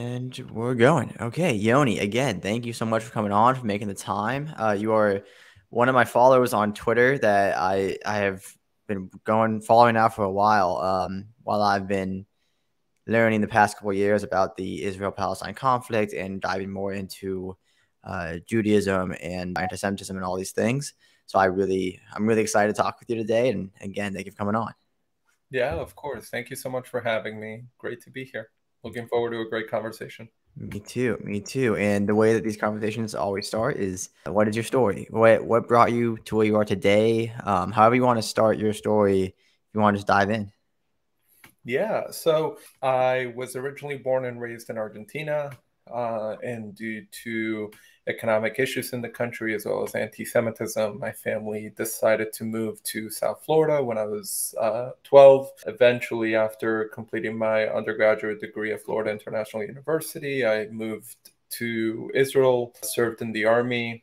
And we're going. Okay, Yoni, again, thank you so much for coming on, for making the time. You are one of my followers on Twitter that I have been following now for a while I've been learning the past couple of years about the Israel-Palestine conflict and diving more into Judaism and anti-Semitism and all these things. So I'm really excited to talk with you today. And again, thank you for coming on. Yeah, of course. Thank you so much for having me. Great to be here. Looking forward to a great conversation. Me too. Me too. And the way that these conversations always start is, what is your story? What brought you to where you are today? However you want to start your story, if you want to just dive in. Yeah, so I was originally born and raised in Argentina, and due to economic issues in the country as well as anti-Semitism, my family decided to move to South Florida when I was 12. Eventually, after completing my undergraduate degree at Florida International University, I moved to Israel, served in the army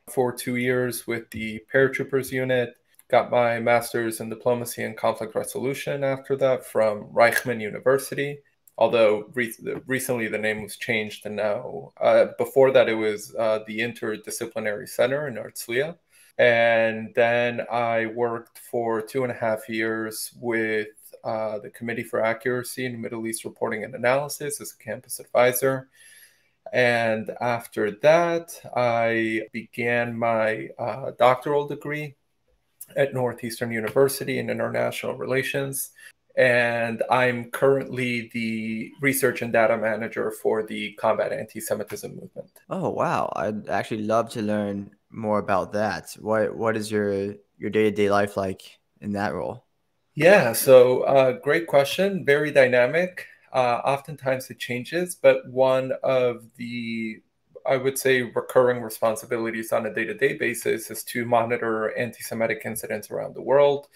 for 2 years with the paratroopers unit. Got my master's in diplomacy and conflict resolution after that from Reichman University, although recently the name was changed, and now before that it was the Interdisciplinary Center in Herzliya. And then I worked for 2.5 years with the Committee for Accuracy in Middle East Reporting and Analysis as a campus advisor. And after that, I began my doctoral degree at Northeastern University in International Relations. And I'm currently the research and data manager for the Combat Anti-Semitism movement. Oh, wow. I'd actually love to learn more about that. What is your day-to-day life like in that role? Yeah, so great question. Very dynamic. Oftentimes it changes, but one of the, I would say, recurring responsibilities on a day-to-day basis is to monitor anti-Semitic incidents around the world,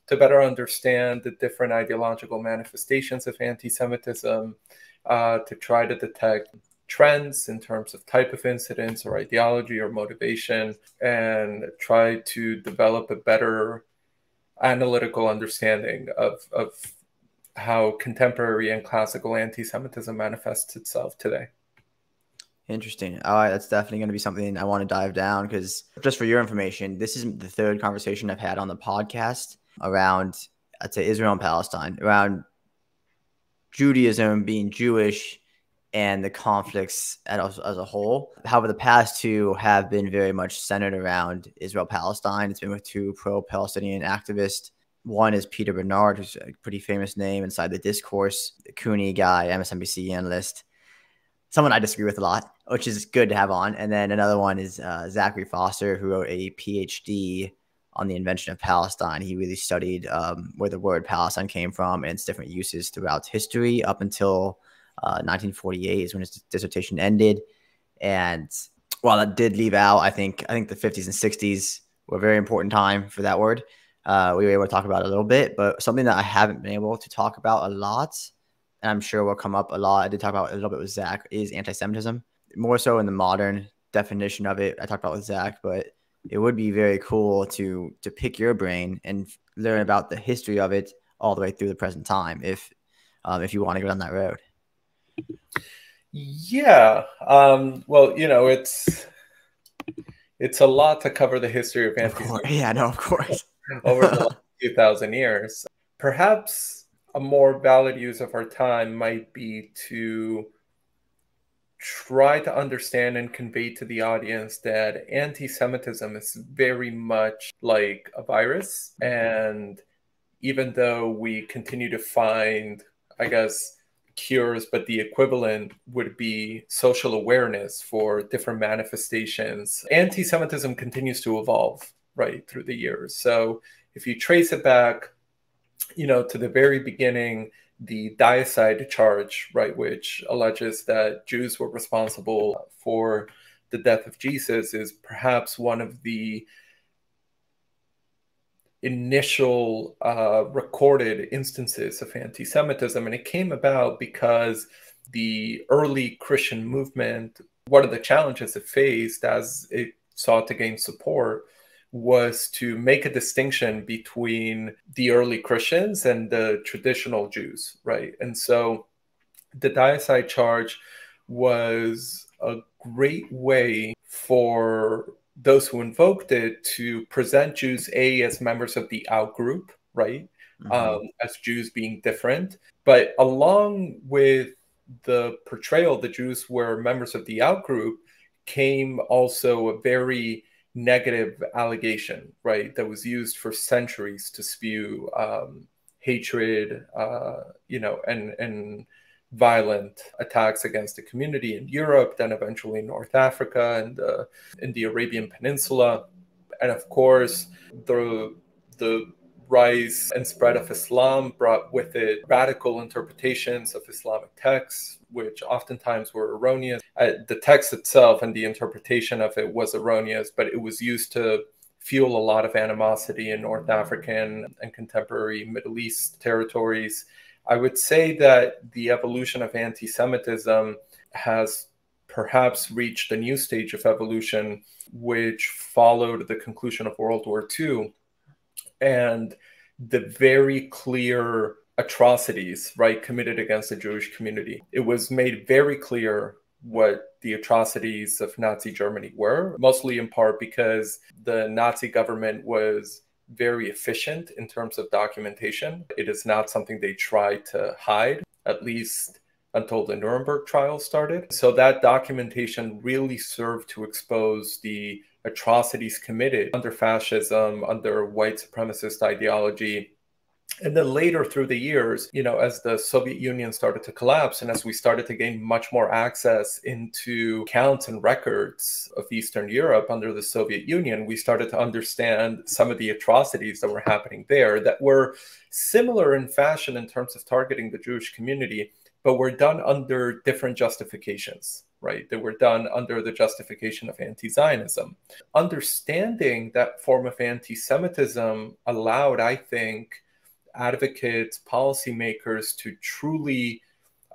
to better understand the different ideological manifestations of anti-Semitism, to try to detect trends in terms of type of incidents or ideology or motivation, and try to develop a better analytical understanding of how contemporary and classical anti-Semitism manifests itself today. Interesting. All right, that's definitely going to be something I want to dive down, because just for your information, this is the third conversation I've had on the podcast around, I'd say, Israel and Palestine, around Judaism being Jewish and the conflicts as a whole. However, the past two have been very much centered around Israel-Palestine. It's been with two pro-Palestinian activists. One is Peter Bernard, who's a pretty famous name inside the discourse, the Cooney guy, MSNBC analyst, someone I disagree with a lot, which is good to have on. And then another one is Zachary Foster, who wrote a PhD on the invention of Palestine. He really studied where the word Palestine came from and its different uses throughout history up until 1948 is when his dissertation ended. And while that did leave out, I think the 50s and 60s were a very important time for that word. We were able to talk about it a little bit, but something that I haven't been able to talk about a lot, and I'm sure will come up a lot, I did talk about a little bit with Zach, is anti-Semitism. More so in the modern definition of it, I talked about with Zach, but it would be very cool to pick your brain and learn about the history of it all the way through the present time, if you want to go down that road. Yeah. Well, it's a lot to cover the history of anti-Semitism. Yeah, no, of course. Over the last 2,000 years. Perhaps a more valid use of our time might be to try to understand and convey to the audience that anti-Semitism is very much like a virus. And even though we continue to find, I guess, cures, but the equivalent would be social awareness for different manifestations, anti-Semitism continues to evolve, right, through the years. So if you trace it back, to the very beginning, the deicide charge, right, which alleges that Jews were responsible for the death of Jesus, is perhaps one of the initial recorded instances of anti-Semitism. And it came about because the early Christian movement, one of the challenges it faced as it sought to gain support was to make a distinction between the early Christians and the traditional Jews, right? And so the deicide charge was a great way for those who invoked it to present Jews, as members of the out group, right? As Jews being different. But along with the portrayal the Jews were members of the out group came also a very negative allegation, right? That was used for centuries to spew hatred, and violent attacks against the community in Europe, then eventually in North Africa and in the Arabian Peninsula. And of course, the rise and spread of Islam brought with it radical interpretations of Islamic texts, which oftentimes were erroneous. The text itself and the interpretation of it was erroneous, but it was used to fuel a lot of animosity in North African and contemporary Middle East territories. I would say that the evolution of anti-Semitism has perhaps reached a new stage of evolution, which followed the conclusion of World War II and the very clear atrocities, right, committed against the Jewish community. It was made very clear what the atrocities of Nazi Germany were, mostly in part because the Nazi government was very efficient in terms of documentation. It is not something they try to hide, at least until the Nuremberg trial started. So that documentation really served to expose the atrocities committed under fascism, under white supremacist ideology. And then later through the years, as the Soviet Union started to collapse and as we started to gain much more access into accounts and records of Eastern Europe under the Soviet Union, we started to understand some of the atrocities that were happening there that were similar in fashion in terms of targeting the Jewish community, but were done under different justifications, right? They were done under the justification of anti-Zionism. Understanding that form of anti-Semitism allowed, I think, advocates, policymakers to truly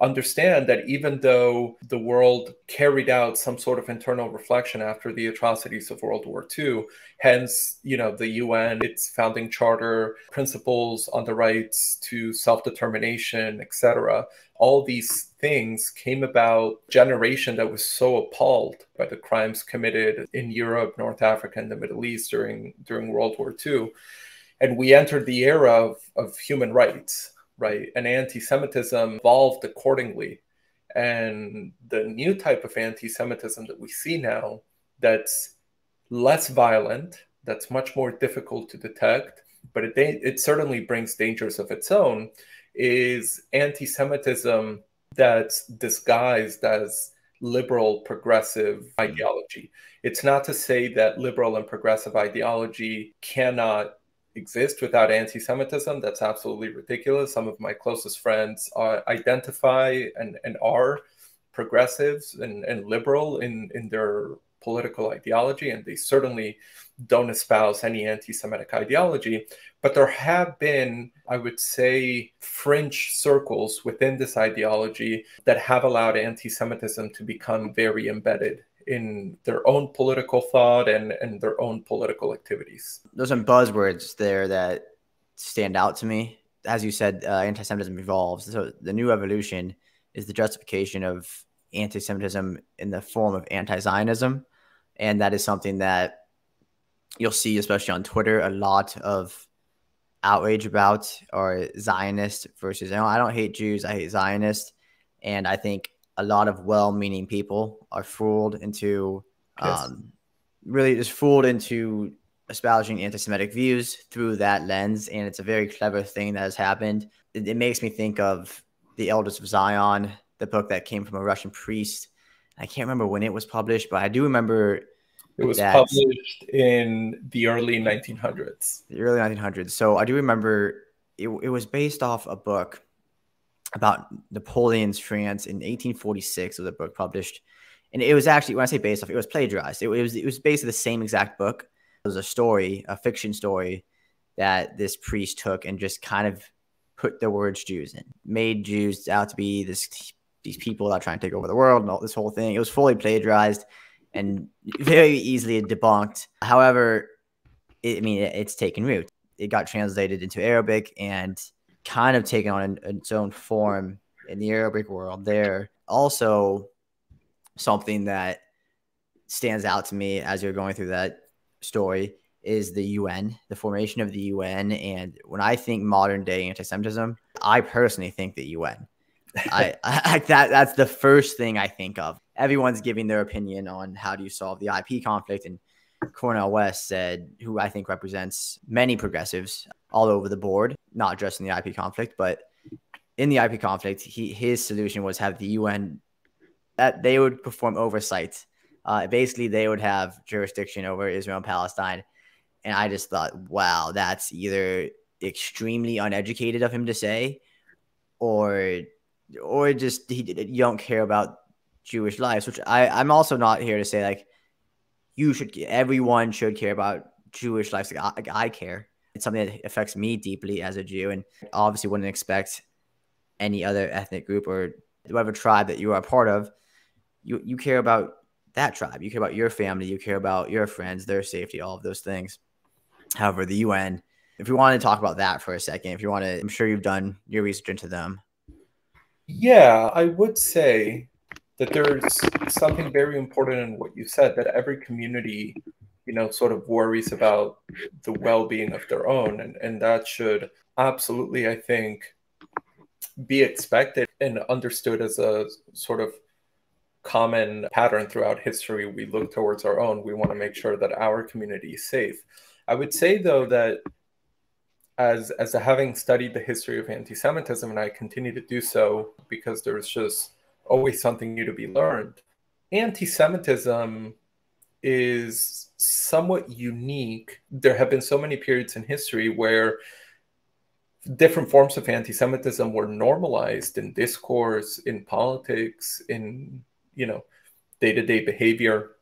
understand that even though the world carried out some sort of internal reflection after the atrocities of World War II, hence, the UN, its founding charter, principles on the rights to self-determination, etc., all these things came about a generation that was so appalled by the crimes committed in Europe, North Africa, and the Middle East during World War II. And we entered the era of human rights, right? And anti-Semitism evolved accordingly. And the new type of anti-Semitism that we see now, that's less violent, that's much more difficult to detect, but it certainly brings dangers of its own, is anti-Semitism that's disguised as liberal progressive ideology. It's not to say that liberal and progressive ideology cannot exist without anti-Semitism. That's absolutely ridiculous. Some of my closest friends identify and are progressives and liberal in their political ideology, and they certainly don't espouse any anti-Semitic ideology. But there have been, I would say, fringe circles within this ideology that have allowed anti-Semitism to become very embedded in their own political thought and their own political activities. There's some buzzwords there that stand out to me. As you said, anti-Semitism evolves. So the new evolution is the justification of anti-Semitism in the form of anti-Zionism. And that is something that you'll see, especially on Twitter, a lot of outrage about, or Zionist versus, I don't hate Jews, I hate Zionists. And I think a lot of well-meaning people are fooled into really just fooled into espousing anti-Semitic views through that lens. And it's a very clever thing that has happened. It makes me think of The Elders of Zion, the book that came from a Russian priest. I can't remember when it was published, but I do remember it was published in the early 1900s. The early 1900s. So I do remember it was based off a book about Napoleon's France in 1846. It was a book published. And it was actually, when I say based off, it was plagiarized. It was basically the same exact book. It was a story, a fiction story that this priest took and just kind of put the words Jews in, made Jews out to be these people that are trying to take over the world and all this whole thing. It was fully plagiarized and very easily debunked. However, it's taken root. It got translated into Arabic and kind of taken on its own form in the Arabic world there. Also, something that stands out to me as you're going through that story is the UN, the formation of the UN. And when I think modern day anti-Semitism, I personally think the UN. That's the first thing I think of. Everyone's giving their opinion on how do you solve the IP conflict, and Cornel West said, who I think represents many progressives all over the board, not just in the IP conflict, but in the IP conflict, his solution was have the UN, that they would perform oversight. Basically, they would have jurisdiction over Israel and Palestine. And I just thought, wow, that's either extremely uneducated of him to say, or just you don't care about Jewish lives, which I'm also not here to say like everyone should care about Jewish lives. Like I care. It's something that affects me deeply as a Jew, and obviously wouldn't expect any other ethnic group or whatever tribe that you are a part of. You care about that tribe. You care about your family. You care about your friends, their safety, all of those things. However, the UN, if you want to talk about that for a second, if you want to, I'm sure you've done your research into them. Yeah, I would say that there's something very important in what you said, that every community, sort of worries about the well-being of their own. And that should absolutely, I think, be expected and understood as a sort of common pattern throughout history. We look towards our own. We want to make sure that our community is safe. I would say, though, that as having studied the history of anti-Semitism, and I continue to do so because there's just always something new to be learned, anti-Semitism is somewhat unique. There have been so many periods in history where different forms of anti-Semitism were normalized in discourse, in politics, in, day-to-day behavior,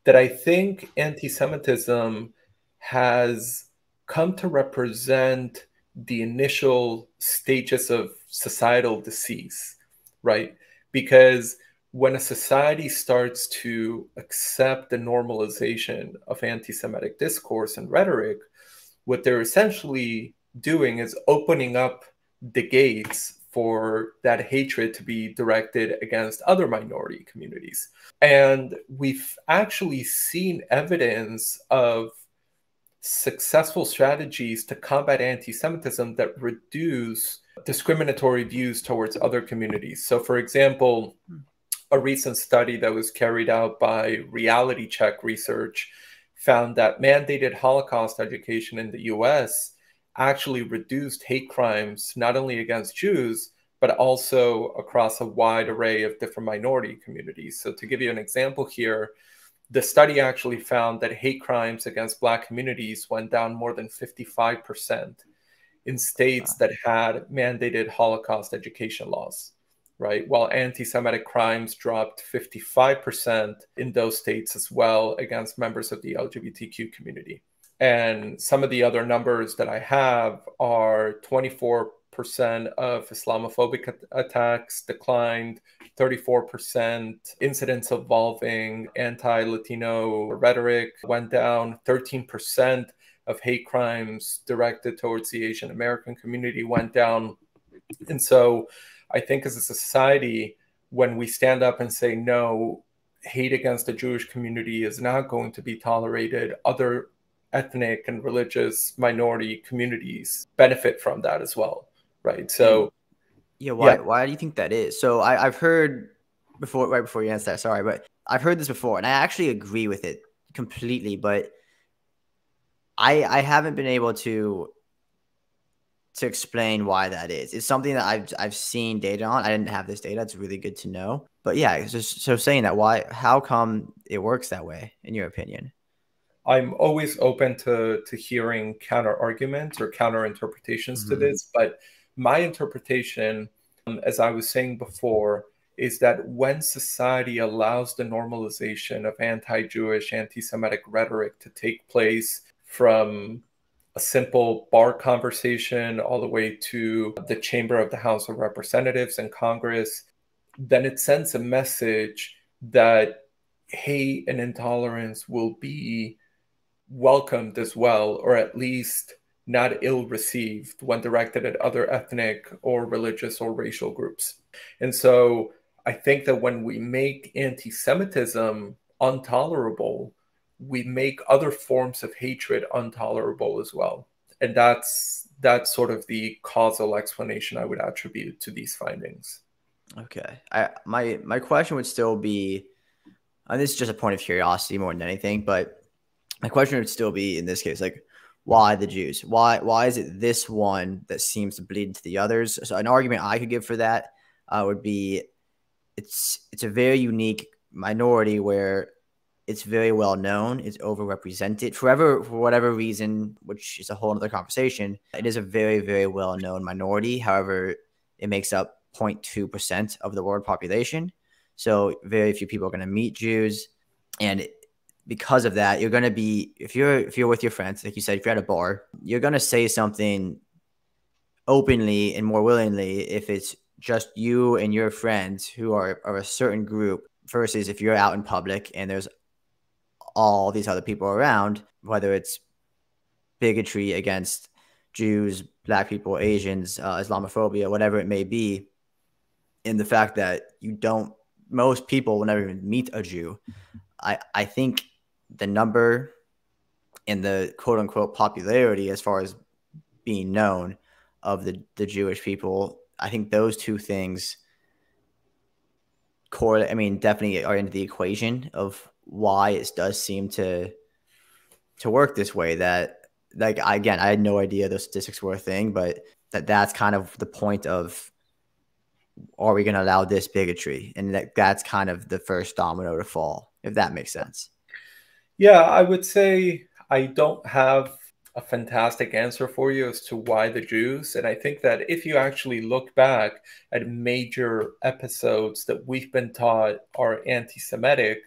that I think anti-Semitism has come to represent the initial stages of societal disease, right? Because when a society starts to accept the normalization of anti-Semitic discourse and rhetoric, what they're essentially doing is opening up the gates for that hatred to be directed against other minority communities. And we've actually seen evidence of successful strategies to combat anti-Semitism that reduce discriminatory views towards other communities. So, for example, a recent study that was carried out by Reality Check Research found that mandated Holocaust education in the US actually reduced hate crimes, not only against Jews, but also across a wide array of different minority communities. So to give you an example here, the study actually found that hate crimes against Black communities went down more than 55% in states that had mandated Holocaust education laws, right? While anti-Semitic crimes dropped 55% in those states as well against members of the LGBTQ community. And some of the other numbers that I have are 24% of Islamophobic attacks declined, 34% incidents involving anti-Latino rhetoric went down, 13% of hate crimes directed towards the Asian American community went down. And so I think as a society, when we stand up and say, no, hate against the Jewish community is not going to be tolerated, other ethnic and religious minority communities benefit from that as well, right? So why do you think that is? So I've heard before, right before you answer that, sorry, but I've heard this before, and I actually agree with it completely, but I haven't been able to explain why that is. It's something that I've seen data on. I didn't have this data. It's really good to know. But yeah, so saying that, how come it works that way, in your opinion? I'm always open to hearing counter arguments or counter interpretations to this, but my interpretation, as I was saying before, is that when society allows the normalization of anti-Jewish, anti-Semitic rhetoric to take place from a simple bar conversation all the way to the chamber of the House of Representatives and Congress, then it sends a message that hate and intolerance will be welcomed as well, or at least not ill-received when directed at other ethnic or religious or racial groups. And so I think that when we make anti-Semitism intolerable, we make other forms of hatred intolerable as well. And that's sort of the causal explanation I would attribute to these findings. Okay. My question would still be, and this is just a point of curiosity more than anything, but my question would still be in this case, like, why the Jews? Why is it this one that seems to bleed into the others? So an argument I could give for that would be it's a very unique minority where it's very well known, it's overrepresented for whatever reason, which is a whole other conversation. It is a very, very well known minority. However, it makes up 0.2% of the world population. So very few people are going to meet Jews. And because of that, you're going to be, if you're with your friends, like you said, if you're at a bar, you're going to say something openly and more willingly if it's just you and your friends who are a certain group versus if you're out in public and there's all these other people around, whether it's bigotry against Jews, Black people, Asians, Islamophobia, whatever it may be, in the fact that most people will never even meet a Jew. I think the number and the quote unquote popularity as far as being known of the Jewish people, I think those two things correlate. I mean, definitely are into the equation of why it does seem to work this way. That, like, I had no idea those statistics were a thing, but that's kind of the point of, are we going to allow this bigotry? And that's kind of the first domino to fall, if that makes sense. Yeah, I would say I don't have a fantastic answer for you as to why the Jews. And I think that if you actually look back at major episodes that we've been taught are anti-Semitic,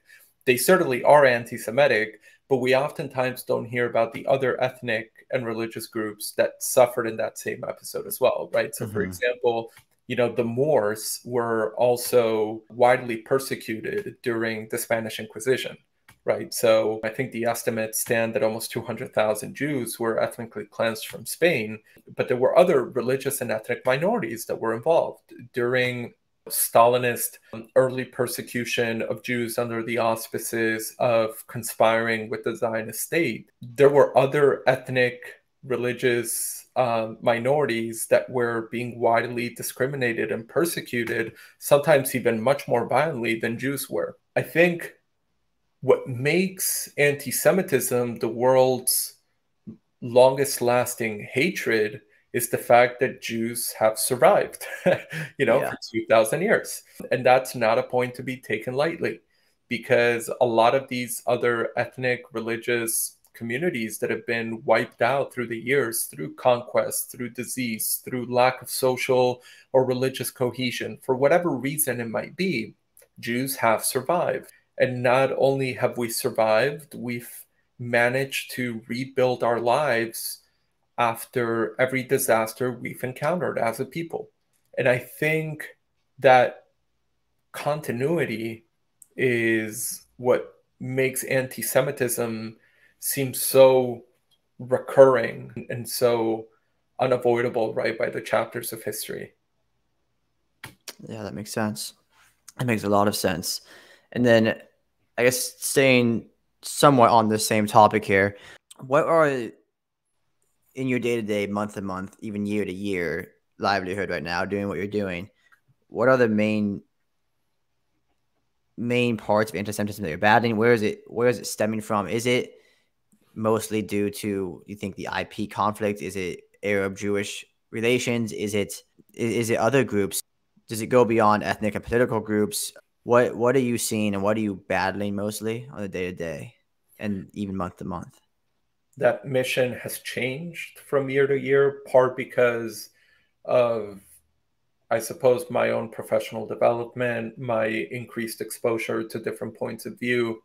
they certainly are anti-Semitic, but we oftentimes don't hear about the other ethnic and religious groups that suffered in that same episode as well, right? So, for example, the Moors were also widely persecuted during the Spanish Inquisition, right? So I think the estimates stand that almost 200,000 Jews were ethnically cleansed from Spain, but there were other religious and ethnic minorities that were involved during Stalinist early persecution of Jews under the auspices of conspiring with the Zionist state. There were other ethnic, religious minorities that were being widely discriminated and persecuted, sometimes even much more violently than Jews were. I think what makes anti-Semitism the world's longest lasting hatred is the fact that Jews have survived, for 2,000 years. And that's not a point to be taken lightly, because a lot of these other ethnic, religious communities that have been wiped out through the years, through conquest, through disease, through lack of social or religious cohesion, for whatever reason it might be, Jews have survived. And not only have we survived, we've managed to rebuild our lives after every disaster we've encountered as a people. And I think that continuity is what makes anti-Semitism seem so recurring and so unavoidable, right, by the chapters of history. Yeah, that makes sense. That makes a lot of sense. And then I guess staying somewhat on the same topic here, what are, in your day-to-day, month-to-month, even year-to-year livelihood right now, doing what you're doing, what are the main parts of anti-Semitism that you're battling? Where is it stemming from? Is it mostly due to, you think, the IP conflict? Is it Arab-Jewish relations? Is it other groups? Does it go beyond ethnic and political groups? What are you seeing and what are you battling mostly on a day-to-day and even month-to-month? That mission has changed from year to year, part because of, I suppose, my own professional development, my increased exposure to different points of view.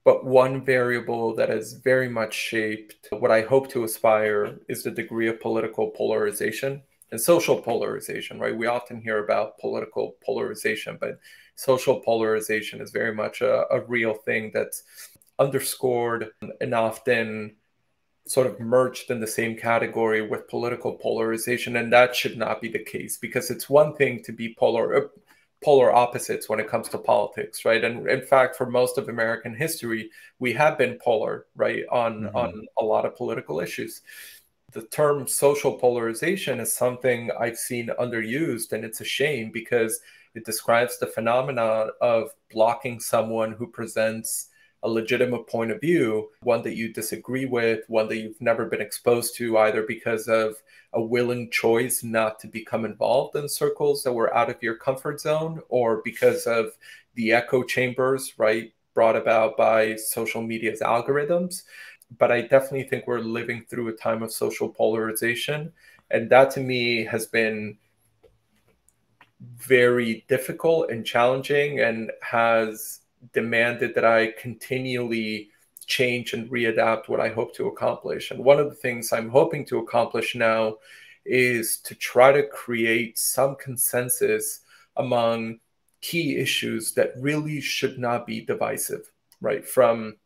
But one variable that has very much shaped what I hope to aspire is the degree of political polarization and social polarization, right? We often hear about political polarization, but social polarization is very much a real thing that's underscored and often sort of merged in the same category with political polarization. And that should not be the case, because it's one thing to be polar opposites when it comes to politics, right? And in fact, for most of American history, we have been polar, right, on a lot of political issues. The term social polarization is something I've seen underused, and it's a shame because it describes the phenomenon of blocking someone who presents a legitimate point of view, one that you disagree with, one that you've never been exposed to, either because of a willing choice not to become involved in circles that were out of your comfort zone, or because of the echo chambers, right, brought about by social media's algorithms. But I definitely think we're living through a time of social polarization. And that to me has been very difficult and challenging, and has demanded that I continually change and readapt what I hope to accomplish. And one of the things I'm hoping to accomplish now is to try to create some consensus among key issues that really should not be divisive, right? From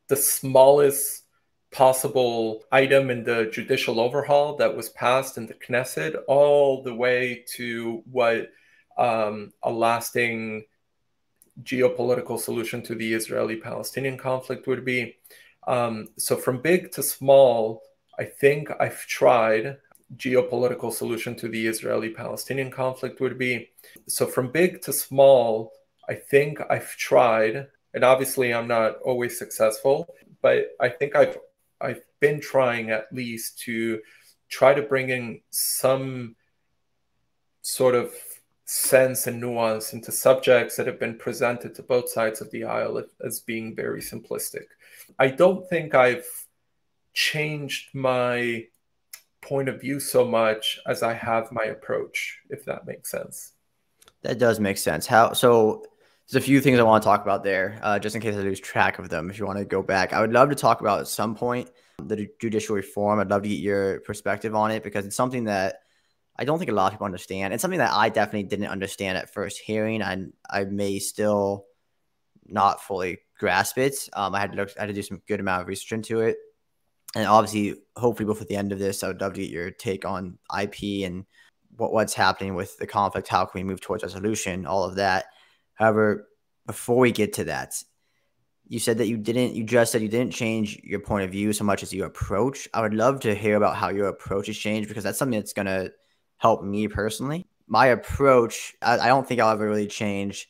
the smallest possible item in the judicial overhaul that was passed in the Knesset, all the way to what a lasting geopolitical solution to the Israeli-Palestinian conflict would be. So from big to small, I think I've tried. Geopolitical solution to the Israeli-Palestinian conflict would be. So from big to small, I think I've tried, and obviously I'm not always successful, but I think I've been trying at least to try to bring in some sort of sense and nuance into subjects that have been presented to both sides of the aisle as being very simplistic. I don't think I've changed my point of view so much as I have my approach, if that makes sense. That does make sense. So there's a few things I want to talk about there, just in case I lose track of them. If you want to go back, I would love to talk about at some point the judicial reform. I'd love to get your perspective on it, because it's something that I don't think a lot of people understand. It's something that I definitely didn't understand at first hearing, and I may still not fully grasp it. I had to do some good amount of research into it. And obviously, hopefully before the end of this, I would love to get your take on IP and what's happening with the conflict. How can we move towards resolution? All of that. However, before we get to that, you said that you just said you didn't change your point of view so much as your approach. I would love to hear about how your approach has changed, because that's something that's going to help me personally. My approach, I don't think I'll ever really change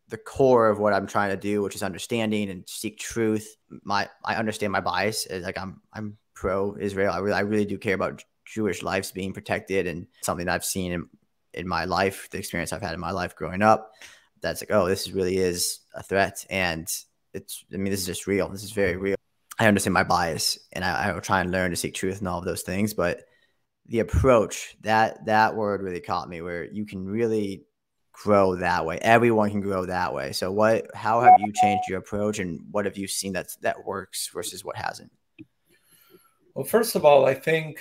the core of what I'm trying to do, which is understanding and seek truth. I understand my bias is like I'm pro-Israel. I really do care about Jewish lives being protected, and something that I've seen in my life, the experience I've had in my life growing up, that's like, oh, this really is a threat. And this is just real. This is very real. I understand my bias, and I will try and learn to seek truth and all of those things. But the approach, that word really caught me, where you can really grow that way. Everyone can grow that way. So how have you changed your approach, and what have you seen that works versus what hasn't? Well, first of all, I think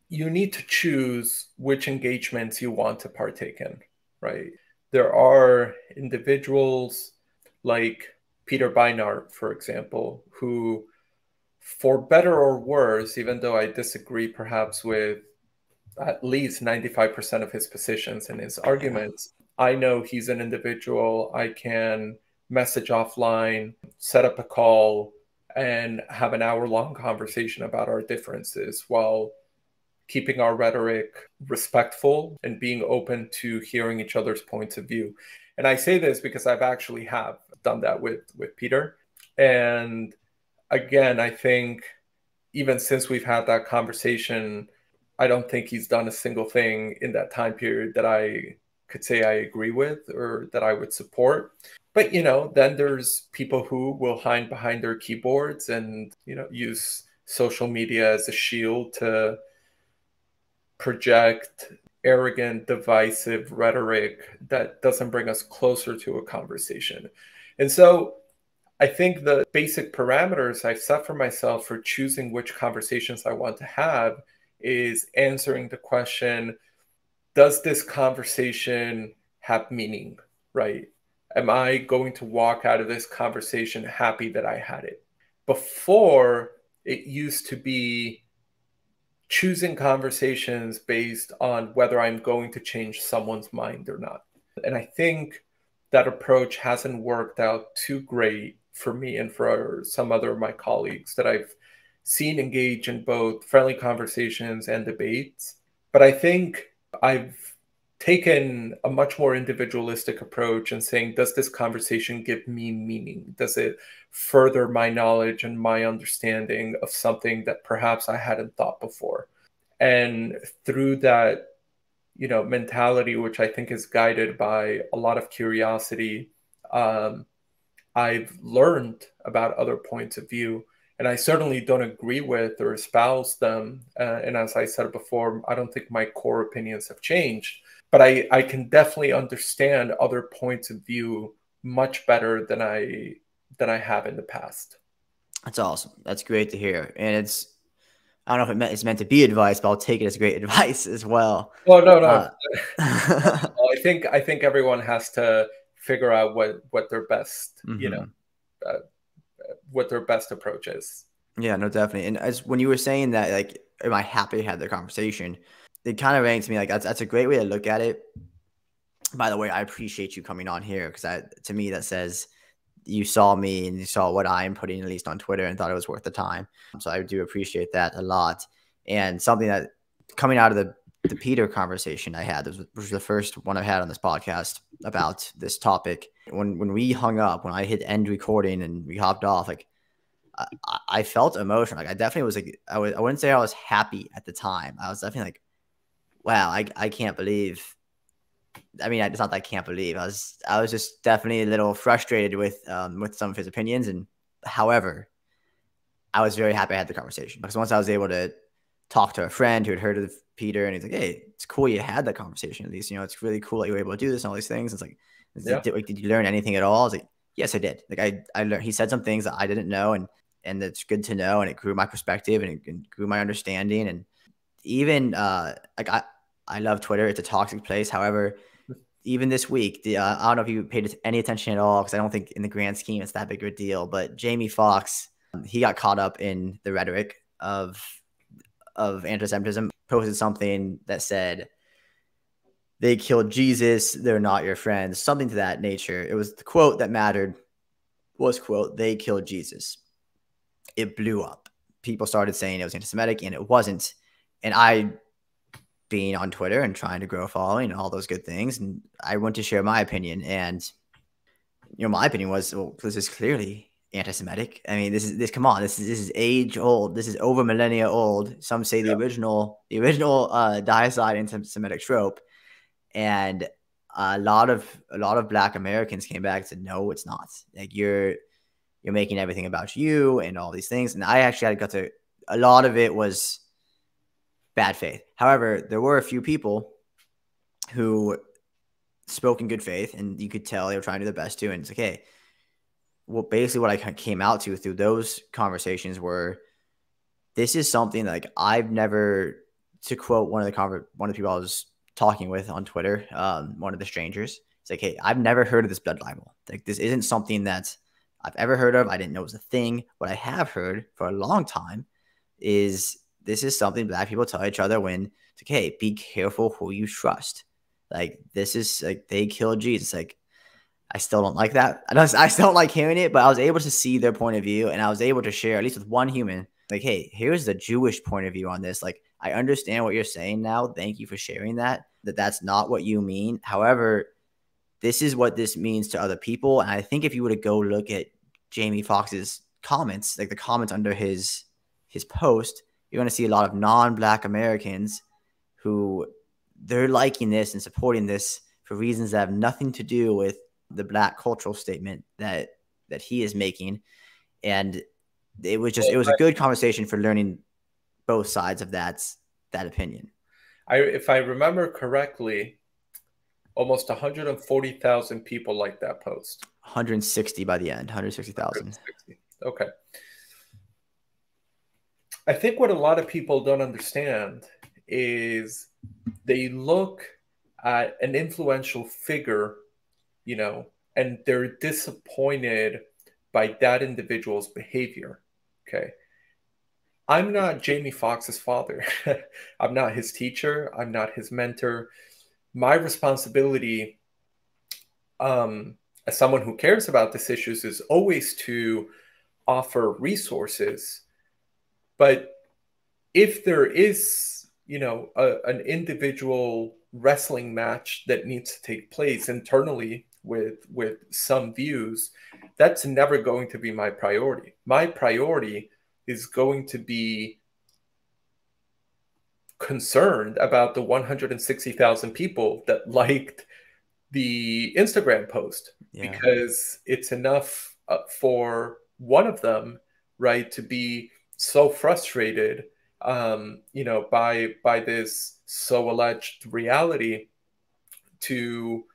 you need to choose which engagements you want to partake in, right? There are individuals like Peter Beinart, for example, who, for better or worse, even though I disagree perhaps with at least 95% of his positions and his arguments, I know he's an individual I can message offline, set up a call, and have an hour-long conversation about our differences while keeping our rhetoric respectful and being open to hearing each other's points of view. And I say this because I've actually have done that with Peter. And again, I think even since we've had that conversation, I don't think he's done a single thing in that time period that I could say I agree with or that I would support. But, then there's people who will hide behind their keyboards and, use social media as a shield to project arrogant, divisive rhetoric that doesn't bring us closer to a conversation. And so I think the basic parameters I've set for myself for choosing which conversations I want to have is answering the question, does this conversation have meaning, right? Am I going to walk out of this conversation happy that I had it? Before, it used to be choosing conversations based on whether I'm going to change someone's mind or not. And I think that approach hasn't worked out too great for me and for some other of my colleagues that I've seen engage in both friendly conversations and debates. But I think I've taken a much more individualistic approach and saying, does this conversation give me meaning? Does it further my knowledge and my understanding of something that perhaps I hadn't thought before? And through that, mentality, which I think is guided by a lot of curiosity, I've learned about other points of view. And I certainly don't agree with or espouse them. And as I said before, I don't think my core opinions have changed. But I can definitely understand other points of view much better than I have in the past. That's awesome. That's great to hear. And I don't know if it's meant to be advice, but I'll take it as great advice as well. Oh, no. I think everyone has to figure out what their best, what their best approach is. Yeah, no, definitely. And as when you were saying that, like, am I happy to have the conversation? It kind of rang to me like that's a great way to look at it. By the way, I appreciate you coming on here because to me that says you saw me and you saw what I'm putting at least on Twitter and thought it was worth the time. So I do appreciate that a lot. And something that coming out of the Peter conversation I had, this was the first one I had on this podcast about this topic. When we hung up, when I hit end recording and we hopped off, like I felt emotional. Like I definitely was like, I wouldn't say I was happy at the time. I was definitely like, wow, I can't believe. I mean, it's not that I can't believe. I was just definitely a little frustrated with some of his opinions. And however, I was very happy I had the conversation because once I was able to talk to a friend who had heard of Peter and he's like, hey, it's cool you had that conversation at least. It's really cool that you were able to do this and all these things. It's like, did you learn anything at all? I was like, yes, I did. Like I learned. He said some things that I didn't know, and it's good to know, and it grew my perspective and it grew my understanding. And even like I love Twitter. It's a toxic place. However, even this week, I don't know if you paid any attention at all because I don't think in the grand scheme it's that big of a deal. But Jamie Foxx, he got caught up in the rhetoric of antisemitism, posted something that said, they killed Jesus, they're not your friends, something to that nature. It was the quote that mattered was, quote, they killed Jesus. It blew up. People started saying it was anti-Semitic, and it wasn't. And I, being on Twitter and trying to grow a following and all those good things, and I went to share my opinion. And, my opinion was, well, this is clearly anti-Semitic. I mean, come on, this is age old. This is over millennia old. Some say the original deicide anti-Semitic trope. And a lot of Black Americans came back and said, no, it's not. Like you're making everything about you and all these things. And I actually got to, a lot of it was bad faith. However, there were a few people who spoke in good faith, and you could tell they were trying to do their best to. And it's like, hey, well, basically what I came out to through those conversations were, this is something like I've never, to quote one of the people I was talking with on Twitter, one of the strangers, it's like, hey, I've never heard of this blood libel. Like this isn't something that I've ever heard of. I didn't know it was a thing. What I have heard for a long time is this is something Black people tell each other when it's like, hey, be careful who you trust. Like this is like they killed Jesus. Like I still don't like that. I still don't like hearing it, but I was able to see their point of view, and I was able to share at least with one human, like, hey, here's the Jewish point of view on this. Like, I understand what you're saying now. Thank you for sharing that. That's not what you mean. However, this is what this means to other people. And I think if you were to go look at Jamie Foxx's comments, like the comments under his post, you're going to see a lot of non-Black Americans who they're liking this and supporting this for reasons that have nothing to do with the Black cultural statement that he is making. And it was a good conversation for learning both sides of that opinion. If I remember correctly, almost 140,000 people liked that post. 160 by the end, 160,000. Okay. I think what a lot of people don't understand is they look at an influential figure, and they're disappointed by that individual's behavior. Okay. I'm not Jamie Foxx's father. I'm not his teacher. I'm not his mentor. My responsibility, as someone who cares about these issues, is always to offer resources. But if there is, an individual wrestling match that needs to take place internally with some views, that's never going to be my priority. My priority is going to be concerned about the 160,000 people that liked the Instagram post, Yeah. because it's enough for one of them, right, to be so frustrated, by this so alleged reality, to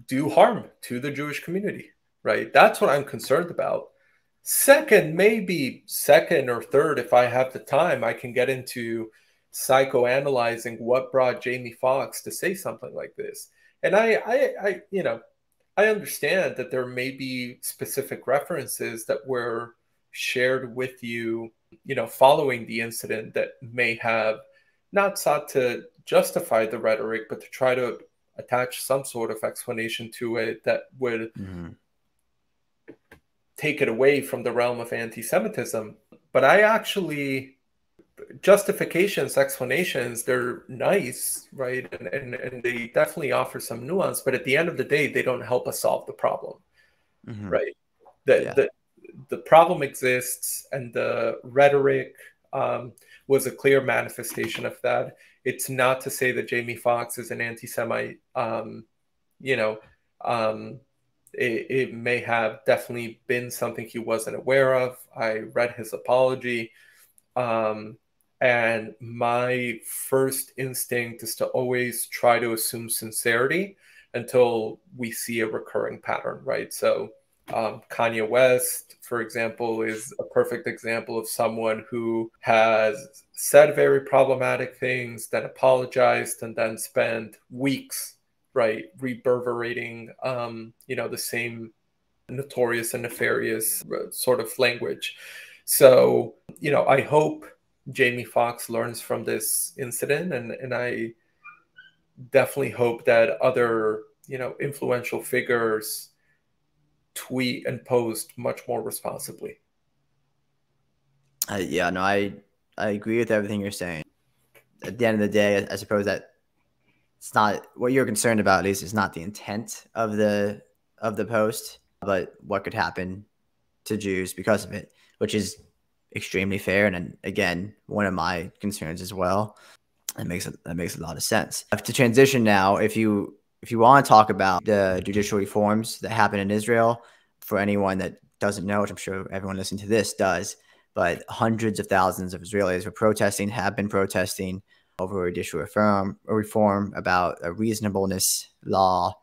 do harm to the Jewish community, right? That's what I'm concerned about. Second, maybe second or third, if I have the time, I can get into psychoanalyzing what brought Jamie Foxx to say something like this. And I understand that there may be specific references that were shared with you, following the incident, that may have not sought to justify the rhetoric, but to try to attach some sort of explanation to it that would take it away from the realm of anti-Semitism. But I actually, justifications, explanations, they're nice, right? And they definitely offer some nuance, but at the end of the day, they don't help us solve the problem, right? The problem exists, and the rhetoric was a clear manifestation of that. It's not to say that Jamie Foxx is an anti-Semite. It may have definitely been something he wasn't aware of. I read his apology. And my first instinct is to always try to assume sincerity until we see a recurring pattern, right? So Kanye West, for example, is a perfect example of someone who has said very problematic things, then apologized, and then spent weeks, right, reverberating, the same notorious and nefarious sort of language. So, I hope Jamie Foxx learns from this incident, and I definitely hope that other, influential figures tweet and post much more responsibly. I agree with everything you're saying. At the end of the day, I suppose that it's not what you're concerned about. At least it's not the intent of the post, but what could happen to Jews because of it, which is extremely fair. And again, one of my concerns as well. That makes a lot of sense. To transition now, if you want to talk about the judicial reforms that happen in Israel, for anyone that doesn't know, which I'm sure everyone listening to this does, but hundreds of thousands of Israelis have been protesting over a judicial reform about a reasonableness law.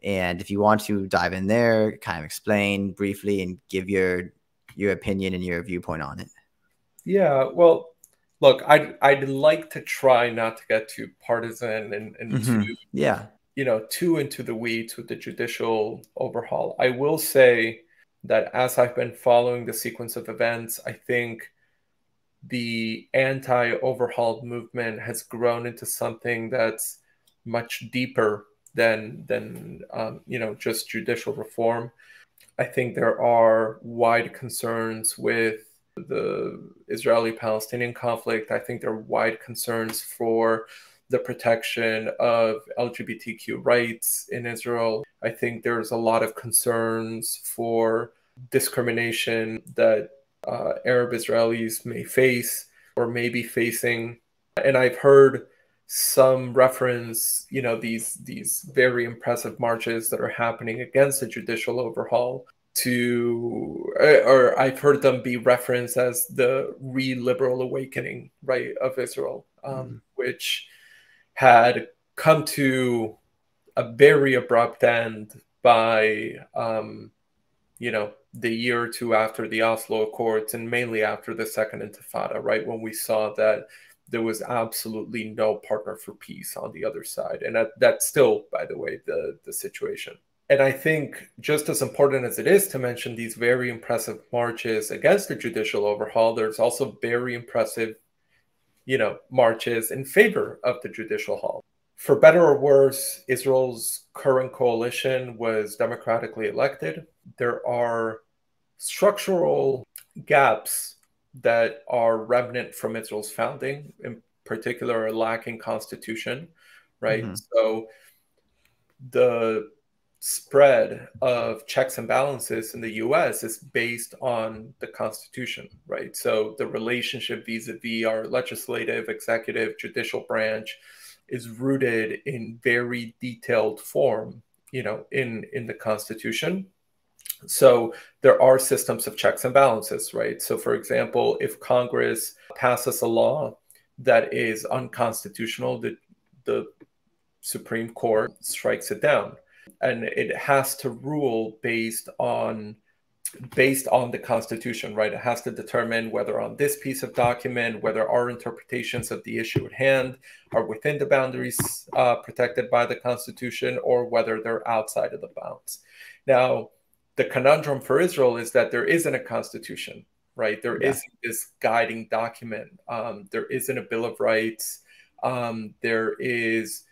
And if you want to dive in there, kind of explain briefly and give your opinion and your viewpoint on it. Yeah, well, look, I'd like to try not to get too partisan and too into the weeds with the judicial overhaul. I will say that as I've been following the sequence of events, I think the anti-overhaul movement has grown into something that's much deeper than just judicial reform. I think there are wide concerns with the Israeli-Palestinian conflict. I think there are wide concerns for the protection of LGBTQ rights in Israel. I think there's a lot of concerns for discrimination that Arab Israelis may face or may be facing. And I've heard some reference, these very impressive marches that are happening against the judicial overhaul or I've heard them be referenced as the re-liberal awakening, right, of Israel, which had come to a very abrupt end by, the year or two after the Oslo Accords, and mainly after the Second Intifada, right, when we saw that there was absolutely no partner for peace on the other side. And that's still, by the way, the situation. And I think just as important as it is to mention these very impressive marches against the judicial overhaul, there's also very impressive, marches in favor of the judicial overhaul. For better or worse, Israel's current coalition was democratically elected. There are structural gaps that are remnant from Israel's founding, in particular, a lacking constitution, right? Mm-hmm. So the spread of checks and balances in the US is based on the Constitution, right? So the relationship vis-a-vis our legislative, executive, judicial branch is rooted in very detailed form, in the Constitution. So there are systems of checks and balances, right? So for example, if Congress passes a law that is unconstitutional, the Supreme Court strikes it down. And it has to rule based on the Constitution, right? It has to determine whether on this piece of document, whether our interpretations of the issue at hand are within the boundaries protected by the Constitution, or whether they're outside of the bounds. Now, the conundrum for Israel is that there isn't a constitution, right? There isn't this guiding document. There isn't a Bill of Rights. There is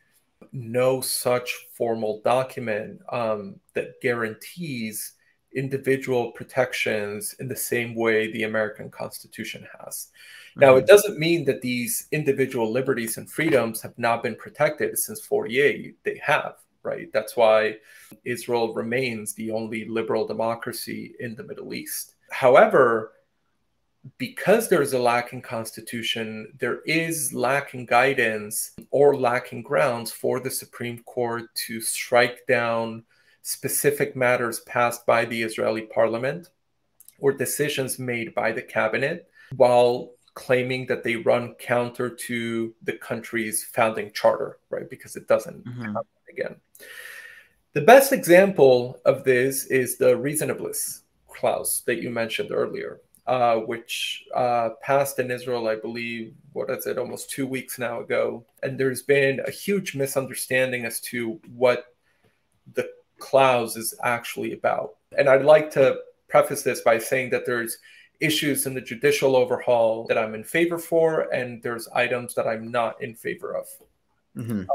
no such formal document that guarantees individual protections in the same way the American Constitution has. Now, it doesn't mean that these individual liberties and freedoms have not been protected since 48. They have, right? That's why Israel remains the only liberal democracy in the Middle East. However, because there's a lacking constitution, there is lacking guidance or lacking grounds for the Supreme Court to strike down specific matters passed by the Israeli parliament or decisions made by the cabinet while claiming that they run counter to the country's founding charter, right? Because it doesn't happen again. The best example of this is the reasonableness clause that you mentioned earlier, which passed in Israel, I believe, almost 2 weeks now ago. And there's been a huge misunderstanding as to what the clause is actually about. And I'd like to preface this by saying that there's issues in the judicial overhaul that I'm in favor for, and there's items that I'm not in favor of. And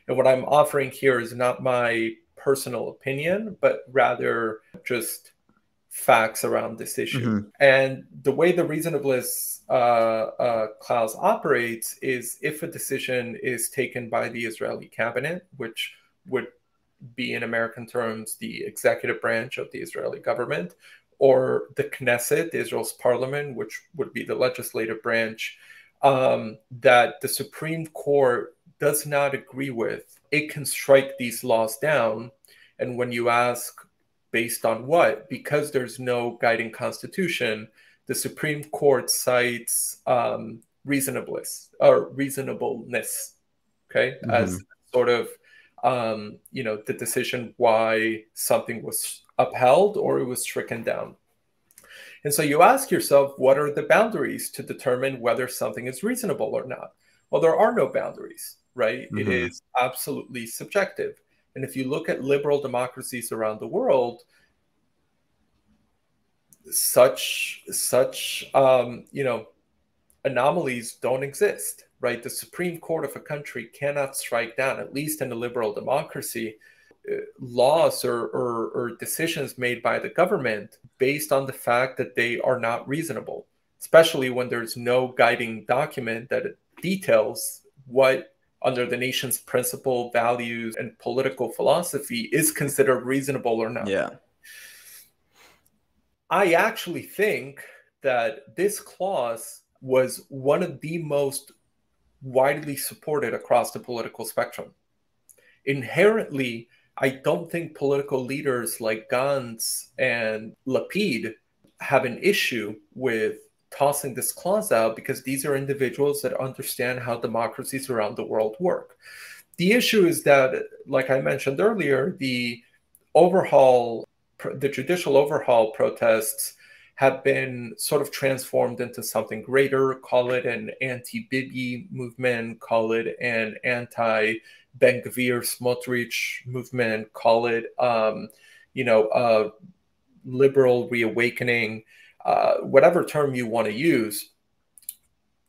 what I'm offering here is not my personal opinion, but rather just facts around this issue. And the way the reasonableness clause operates is if a decision is taken by the Israeli cabinet, which would be in American terms the executive branch of the Israeli government, or the Knesset, Israel's parliament, which would be the legislative branch, that the Supreme Court does not agree with, it can strike these laws down. And when you ask based on what, because there's no guiding constitution, the Supreme Court cites reasonableness, okay, as sort of the decision why something was upheld or it was stricken down. And so you ask yourself, what are the boundaries to determine whether something is reasonable or not? Well, there are no boundaries, right? It is absolutely subjective. And if you look at liberal democracies around the world, such anomalies don't exist, right? The Supreme Court of a country cannot strike down, at least in a liberal democracy, laws or decisions made by the government based on the fact that they are not reasonable, especially when there's no guiding document that details what, under the nation's principle, values, and political philosophy, is considered reasonable or not. Yeah. I actually think that this clause was one of the most widely supported across the political spectrum. Inherently, I don't think political leaders like Gantz and Lapid have an issue with tossing this clause out because these are individuals that understand how democracies around the world work. The issue is that, like I mentioned earlier, the judicial overhaul protests have been sort of transformed into something greater. Call it an anti-Bibi movement, call it an Ben Gvir, Smotrich movement, call it, liberal reawakening, whatever term you want to use.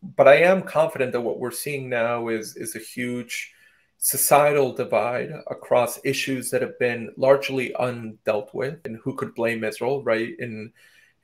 But I am confident that what we're seeing now is a huge societal divide across issues that have been largely undealt with. And who could blame Israel, right? In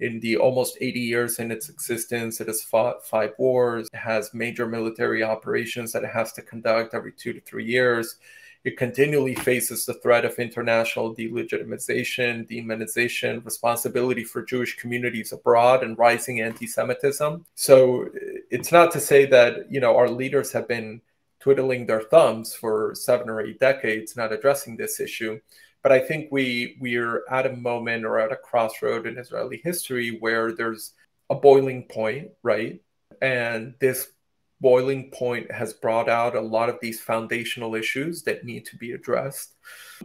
the almost 80 years in its existence, it has fought 5 wars, it has major military operations that it has to conduct every 2 to 3 years. It continually faces the threat of international delegitimization, demonization, responsibility for Jewish communities abroad, and rising anti-Semitism. So it's not to say that, our leaders have been twiddling their thumbs for 7 or 8 decades, not addressing this issue. But I think we're at a moment or at a crossroad in Israeli history where there's a boiling point, right? And this boiling point has brought out a lot of these foundational issues that need to be addressed.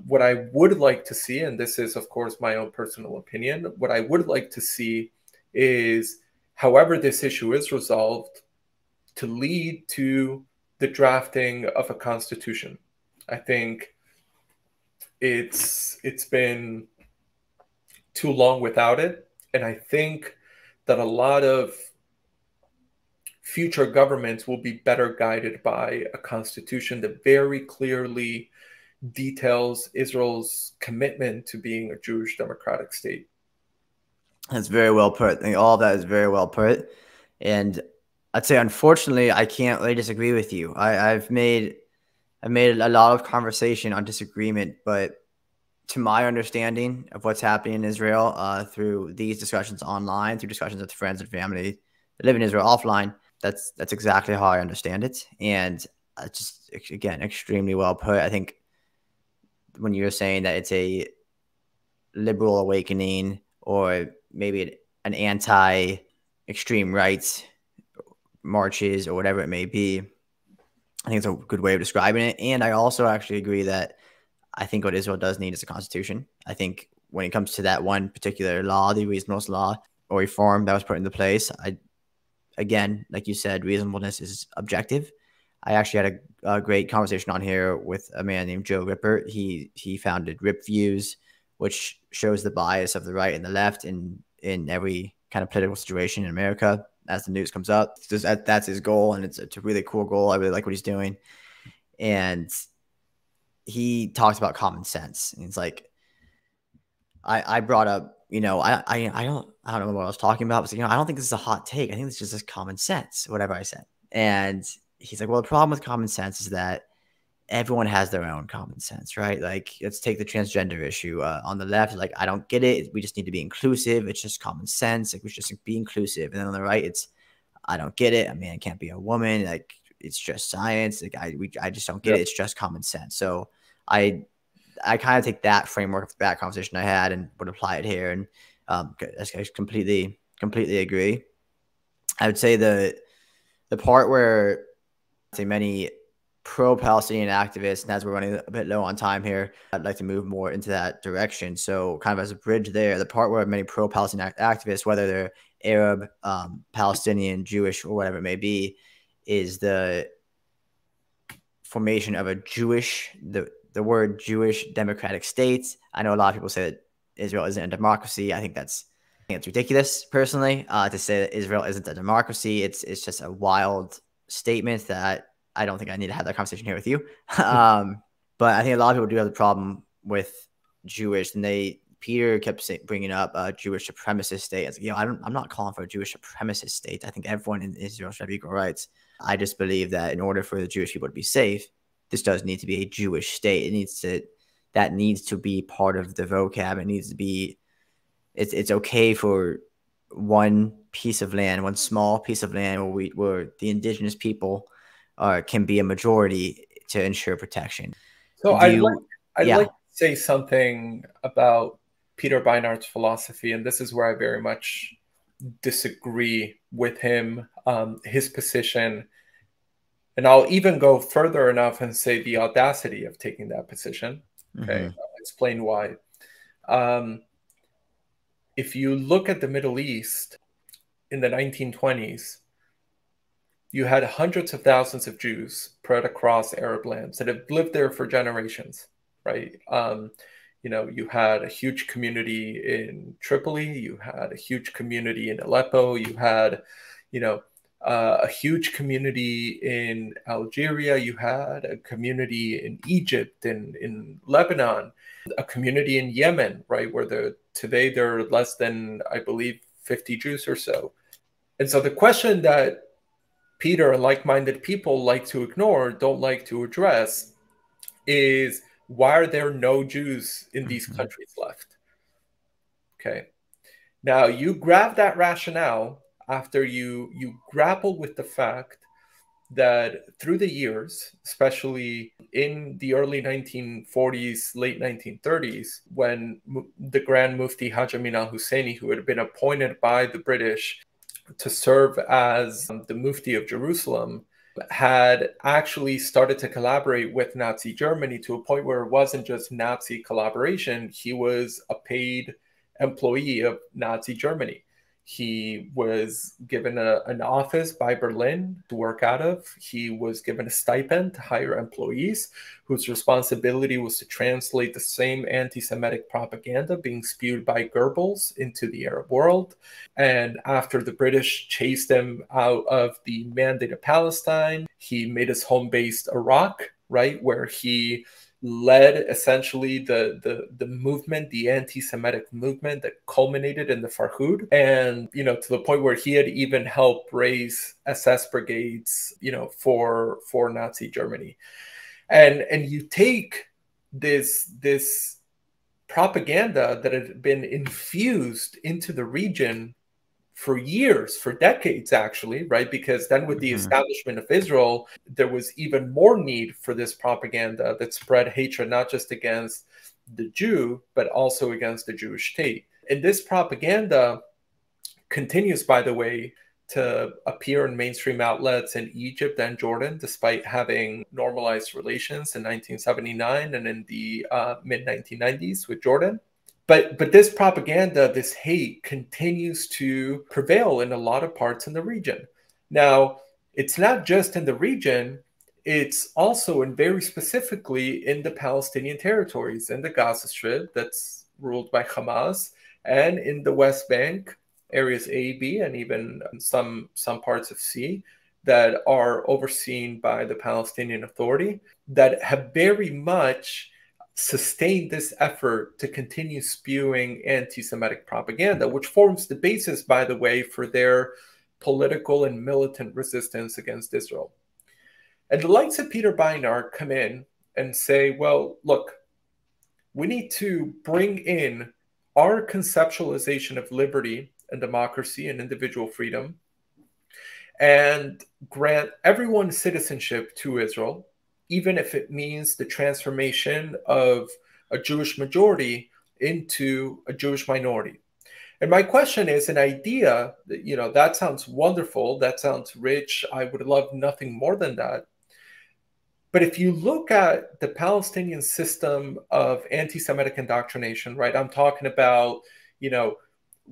What I would like to see, and this is, of course, my own personal opinion, what I would like to see is, however this issue is resolved, to lead to the drafting of a constitution. I think it's been too long without it. And I think that a lot of future governments will be better guided by a constitution that very clearly details Israel's commitment to being a Jewish democratic state. That's very well put. I think all of that is very well put. And I'd say, unfortunately, I can't really disagree with you. I've made a lot of conversation on disagreement, but to my understanding of what's happening in Israel, through these discussions online, through discussions with friends and family that live in Israel offline, that's exactly how I understand it. And just, again, extremely well put. I think when you're saying that it's a liberal awakening or maybe an anti-extreme rights marches or whatever it may be, I think it's a good way of describing it. And I also actually agree that I think what Israel does need is a constitution. I think when it comes to that one particular law, the reasonableness law or reform that was put into place, again, like you said, reasonableness is objective. I actually had a great conversation on here with a man named Joe Rippert. He founded Rip Views, which shows the bias of the right and the left in every kind of political situation in America as the news comes up. That's his goal, and it's a really cool goal. I really like what he's doing. And he talks about common sense. And it's like, I brought up, I don't know what I was talking about, but I don't think this is a hot take. I think it's just common sense, whatever I said. And he's like, well, the problem with common sense is that everyone has their own common sense, right? Like, let's take the transgender issue. On the left, like, I don't get it. We just need to be inclusive. It's just common sense. Like, we should just be inclusive. And then on the right, it's, I don't get it. A man can't be a woman. Like, it's just science. Like, I just don't get it. It's just common sense. So I kind of take that framework of that conversation I had and would apply it here. And I completely agree. I would say the part where I say many pro-Palestinian activists, and as we're running a bit low on time here, I'd like to move more into that direction. So kind of as a bridge there, the part where many pro-Palestinian activists, whether they're Arab, Palestinian, Jewish, or whatever it may be, is the formation of a the word Jewish democratic state. I know a lot of people say that Israel isn't a democracy. I think it's ridiculous, personally, to say that Israel isn't a democracy. It's just a wild statement that I don't think I need to have that conversation here with you. But I think a lot of people do have the problem with Jewish, and Peter kept bringing up a Jewish supremacist state. It's like, I'm not calling for a Jewish supremacist state. I think everyone in Israel should have equal rights. I just believe that in order for the Jewish people to be safe, this does need to be a Jewish state. That needs to be part of the vocab. It needs to be, it's okay for one piece of land, one small piece of land where the indigenous people can be a majority to ensure protection. So I'd like to say something about Peter Beinart's philosophy, and this is where I very much disagree with him, his position. And I'll even go further enough and say the audacity of taking that position. Okay, I'll explain why. If you look at the Middle East in the 1920s, you had hundreds of thousands of Jews spread across Arab lands that have lived there for generations, right? You had a huge community in Tripoli, you had a huge community in Aleppo, you had, a huge community in Algeria, you had a community in Egypt and in Lebanon, a community in Yemen, right, where today there are less than, I believe, 50 Jews or so. And so the question that Peter and like-minded people like to ignore, don't like to address, is why are there no Jews in these countries left? Okay. Now you grab that rationale after you grapple with the fact that through the years, especially in the early 1940s, late 1930s, when the Grand Mufti Haj Amin al-Husseini, who had been appointed by the British to serve as the Mufti of Jerusalem, had actually started to collaborate with Nazi Germany to a point where it wasn't just Nazi collaboration. He was a paid employee of Nazi Germany. He was given an office by Berlin to work out of. He was given a stipend to hire employees whose responsibility was to translate the same anti-Semitic propaganda being spewed by Goebbels into the Arab world. And after the British chased him out of the Mandate of Palestine, he made his home base Iraq, right, where he led essentially the movement, the anti-Semitic movement that culminated in the Farhud, and to the point where he had even helped raise SS brigades, for Nazi Germany, and you take this propaganda that had been infused into the region for years, for decades, actually, right? Because then with the establishment of Israel, there was even more need for this propaganda that spread hatred, not just against the Jew, but also against the Jewish state. And this propaganda continues, by the way, to appear in mainstream outlets in Egypt and Jordan, despite having normalized relations in 1979 and in the mid-1990s with Jordan. But this propaganda, this hate, continues to prevail in a lot of parts in the region. Now, it's not just in the region, it's also, and very specifically, in the Palestinian territories, in the Gaza Strip that's ruled by Hamas, and in the West Bank, areas A, B, and even some parts of C that are overseen by the Palestinian Authority, that have very much sustained this effort to continue spewing anti-Semitic propaganda, which forms the basis, by the way, for their political and militant resistance against Israel. And the likes of Peter Beinart come in and say, well, look, we need to bring in our conceptualization of liberty and democracy and individual freedom and grant everyone citizenship to Israel, even if it means the transformation of a Jewish majority into a Jewish minority. And my question is, an idea that, that sounds wonderful, that sounds rich, I would love nothing more than that. But if you look at the Palestinian system of anti-Semitic indoctrination, right, I'm talking about,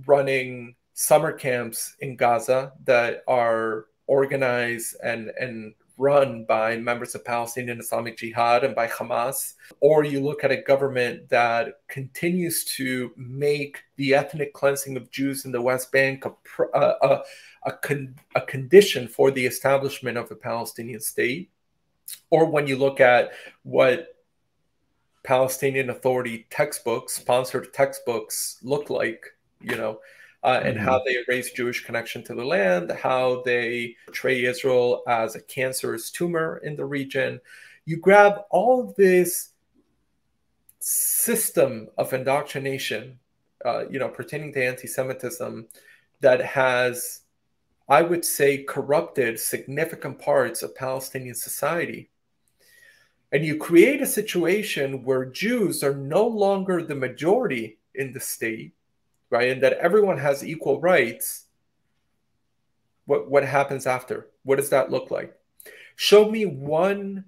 running summer camps in Gaza that are organized and run by members of Palestinian Islamic Jihad and by Hamas, or you look at a government that continues to make the ethnic cleansing of Jews in the West Bank a condition for the establishment of a Palestinian state, or when you look at what Palestinian Authority textbooks, sponsored textbooks, look like, and how they erase Jewish connection to the land, how they portray Israel as a cancerous tumor in the region. You grab all of this system of indoctrination, pertaining to anti-Semitism that has, I would say, corrupted significant parts of Palestinian society. And you create a situation where Jews are no longer the majority in the state, right? And that everyone has equal rights. What happens after? What does that look like? Show me one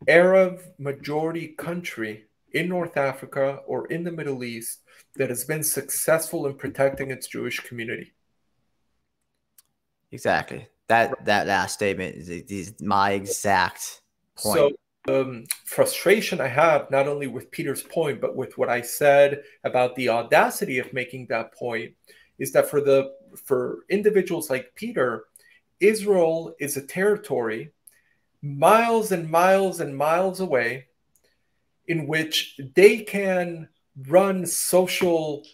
Arab majority country in North Africa or in the Middle East that has been successful in protecting its Jewish community. Exactly. That last statement is my exact point. So frustration I have not only with Peter's point, but with what I said about the audacity of making that point, is that for individuals like Peter, Israel is a territory miles and miles and miles away in which they can run social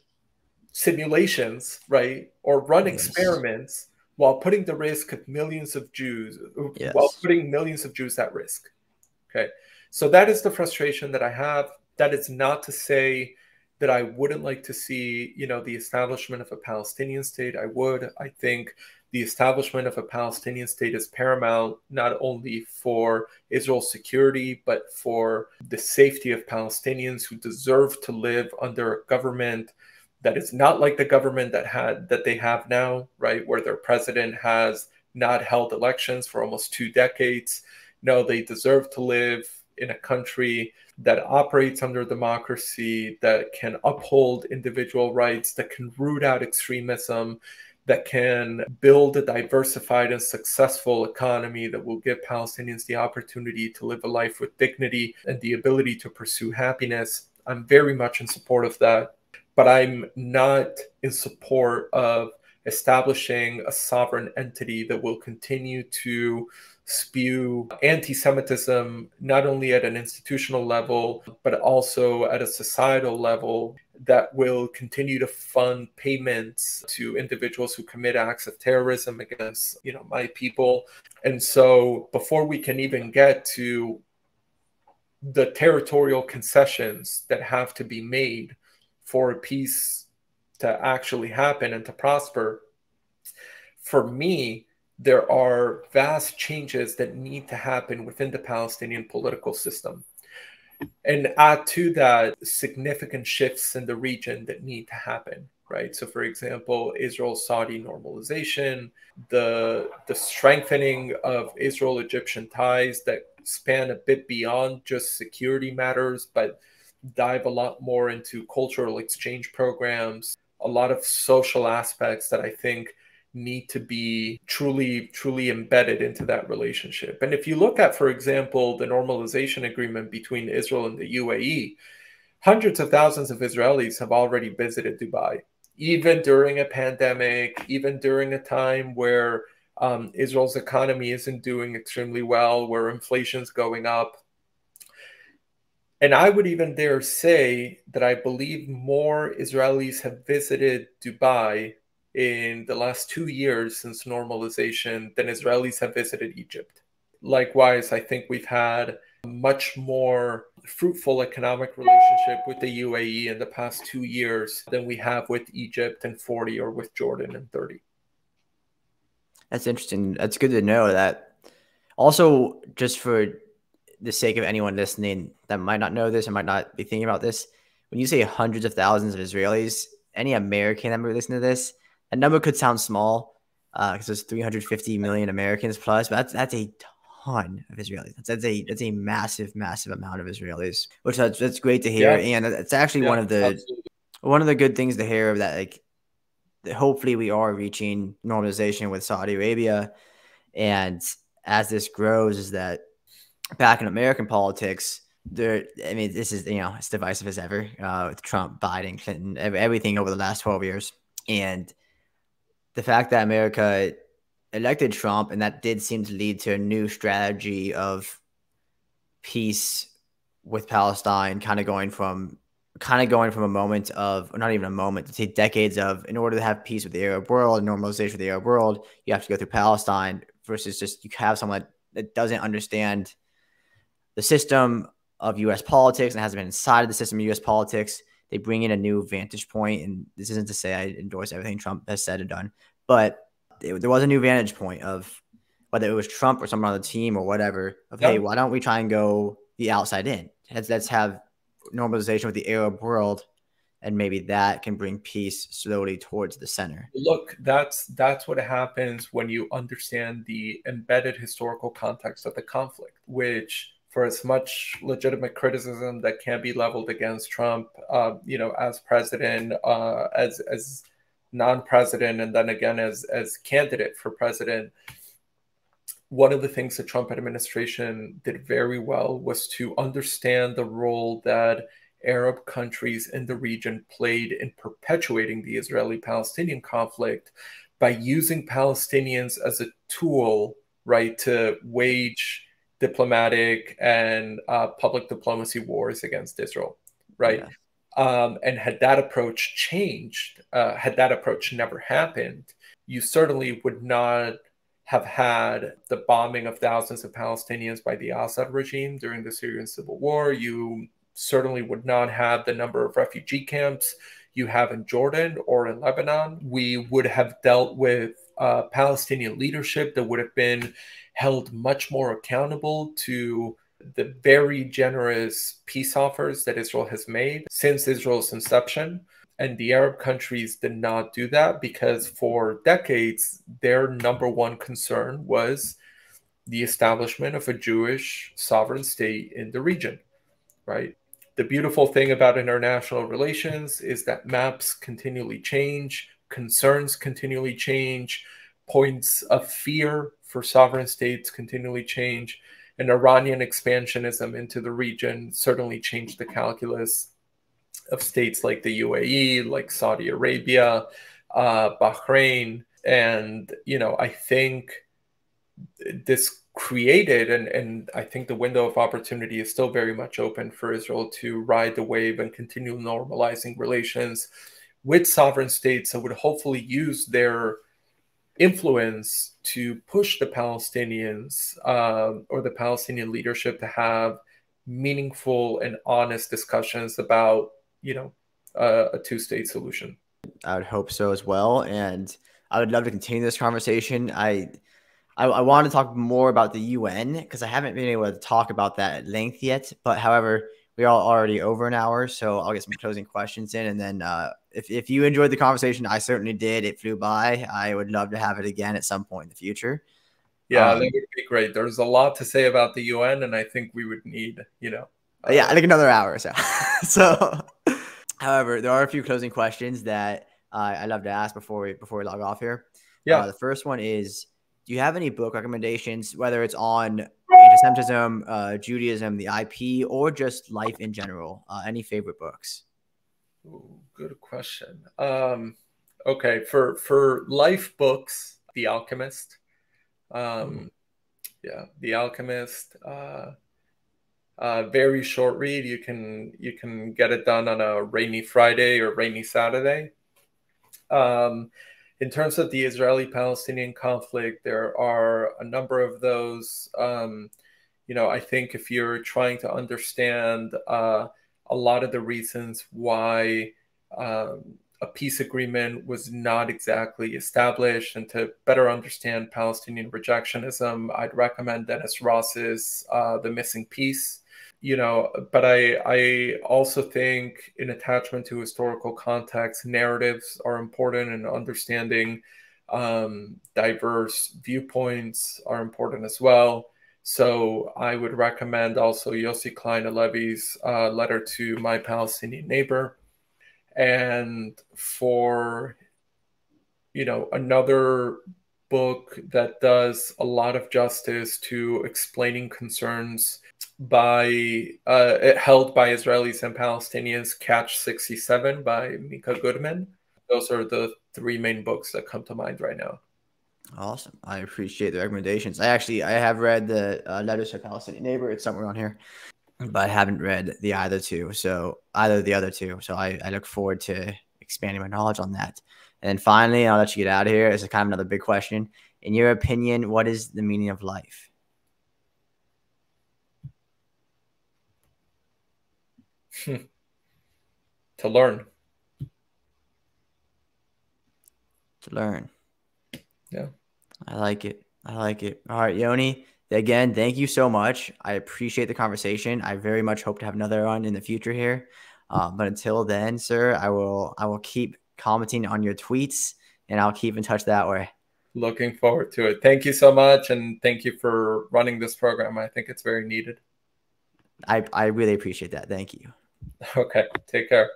simulations, right? Or run experiments while putting the risk of millions of Jews, while putting millions of Jews at risk. Okay. So that is the frustration that I have. That is not to say that I wouldn't like to see, the establishment of a Palestinian state. I would. I think the establishment of a Palestinian state is paramount, not only for Israel's security, but for the safety of Palestinians who deserve to live under a government that is not like the government that they have now, right? Where their president has not held elections for almost 2 decades. No, they deserve to live in a country that operates under democracy, that can uphold individual rights, that can root out extremism, that can build a diversified and successful economy that will give Palestinians the opportunity to live a life with dignity and the ability to pursue happiness. I'm very much in support of that, but I'm not in support of establishing a sovereign entity that will continue to spew anti-Semitism, not only at an institutional level, but also at a societal level, that will continue to fund payments to individuals who commit acts of terrorism against, my people. And so before we can even get to the territorial concessions that have to be made for peace to actually happen and to prosper, for me, there are vast changes that need to happen within the Palestinian political system. And add to that significant shifts in the region that need to happen, right? So for example, Israel-Saudi normalization, the strengthening of Israel-Egyptian ties that span a bit beyond just security matters, but dive a lot more into cultural exchange programs, a lot of social aspects that I think need to be truly embedded into that relationship. And if you look at, for example, the normalization agreement between Israel and the UAE, hundreds of thousands of Israelis have already visited Dubai, even during a pandemic, even during a time where Israel's economy isn't doing extremely well, where inflation's going up. And I would even dare say that I believe more Israelis have visited Dubai in the last 2 years since normalization than Israelis have visited Egypt. Likewise, I think we've had a much more fruitful economic relationship with the UAE in the past 2 years than we have with Egypt in 40 or with Jordan in 30. That's interesting. That's good to know that. Also, just for the sake of anyone listening that might not know this and might not be thinking about this, when you say hundreds of thousands of Israelis, any American that might listen to this, that number could sound small because there's 350 million Americans plus, but that's a ton of Israelis. That's a massive amount of Israelis, which that's great to hear, and it's actually one of the good things to hear, that that hopefully we are reaching normalization with Saudi Arabia, and as this grows, is that back in American politics, this is, it's divisive as ever with Trump, Biden, Clinton, everything over the last 12 years. And the fact that America elected Trump, and that did seem to lead to a new strategy of peace with Palestine, kind of going from a moment of, or not even a moment, to say decades of, in order to have peace with the Arab world and normalization with the Arab world, you have to go through Palestine, versus just you have someone that doesn't understand the system of U.S. politics and hasn't been inside of the system of U.S. politics. They bring in a new vantage point, and this isn't to say I endorse everything Trump has said and done, but there was a new vantage point of, whether it was Trump or someone on the team or whatever, of, hey, why don't we try and go the outside in? Let's have normalization with the Arab world, and maybe that can bring peace slowly towards the center. Look, that's what happens when you understand the embedded historical context of the conflict, which, for as much legitimate criticism that can be leveled against Trump, as president, as non-president, and then again as candidate for president, one of the things the Trump administration did very well was to understand the role that Arab countries in the region played in perpetuating the Israeli-Palestinian conflict by using Palestinians as a tool, right, to wage diplomatic and public diplomacy wars against Israel, right? Yeah. And had that approach changed, had that approach never happened, you certainly would not have had the bombing of thousands of Palestinians by the Assad regime during the Syrian civil war. You certainly would not have the number of refugee camps you have in Jordan or in Lebanon. We would have dealt with Palestinian leadership that would have been held much more accountable to the very generous peace offers that Israel has made since Israel's inception. And the Arab countries did not do that because for decades, their number one concern was the establishment of a Jewish sovereign state in the region, right? The beautiful thing about international relations is that maps continually change, concerns continually change, points of fear for sovereign states continually change, and Iranian expansionism into the region certainly changed the calculus of states like the UAE, like Saudi Arabia, Bahrain. And, I think this created, and I think the window of opportunity is still very much open for Israel to ride the wave and continue normalizing relations with sovereign states that would hopefully use their influence to push the Palestinians or the Palestinian leadership to have meaningful and honest discussions about, a two-state solution. I would hope so as well. And I would love to continue this conversation. I want to talk more about the UN because I haven't been able to talk about that at length yet. But however, we are already over an hour, so I'll get some closing questions in. And then if you enjoyed the conversation, I certainly did. It flew by. I would love to have it again at some point in the future. Yeah, that would be great. There's a lot to say about the UN, and I think we would need, yeah, I think another hour or so. So, however, there are a few closing questions that I'd love to ask before we log off here. Yeah. The first one is, do you have any book recommendations, whether it's on antisemitism, Judaism, the IP, or just life in general? Any favorite books? Ooh, good question. Okay, for life books, The Alchemist. Yeah, The Alchemist. Very short read. You can get it done on a rainy Friday or rainy Saturday. In terms of the Israeli-Palestinian conflict, there are a number of those. I think if you're trying to understand a lot of the reasons why a peace agreement was not exactly established, and to better understand Palestinian rejectionism, I'd recommend Dennis Ross's The Missing Piece. But I also think in attachment to historical context, narratives are important, and understanding diverse viewpoints are important as well. So I would recommend also Yossi Klein Halevi's Letter to My Palestinian Neighbor. And for, another book that does a lot of justice to explaining concerns held by Israelis and Palestinians, Catch 67 by Mika Goodman. Those are the three main books that come to mind right now. Awesome. I appreciate the recommendations. I have read the Letters to a Palestinian Neighbor. It's somewhere on here, but I haven't read either of the other two. So I look forward to expanding my knowledge on that. And then finally, I'll let you get out of here. It's kind of another big question. In your opinion, what is the meaning of life? To learn. To learn. Yeah. I like it. All right, Yoni. Again, thank you so much. I appreciate the conversation. I very much hope to have another one in the future here. But until then, sir, I will keep commenting on your tweets, and I'll keep in touch that way. Looking forward to it. Thank you so much, and thank you for running this program. I think it's very needed. I really appreciate that. Thank you. Okay, take care.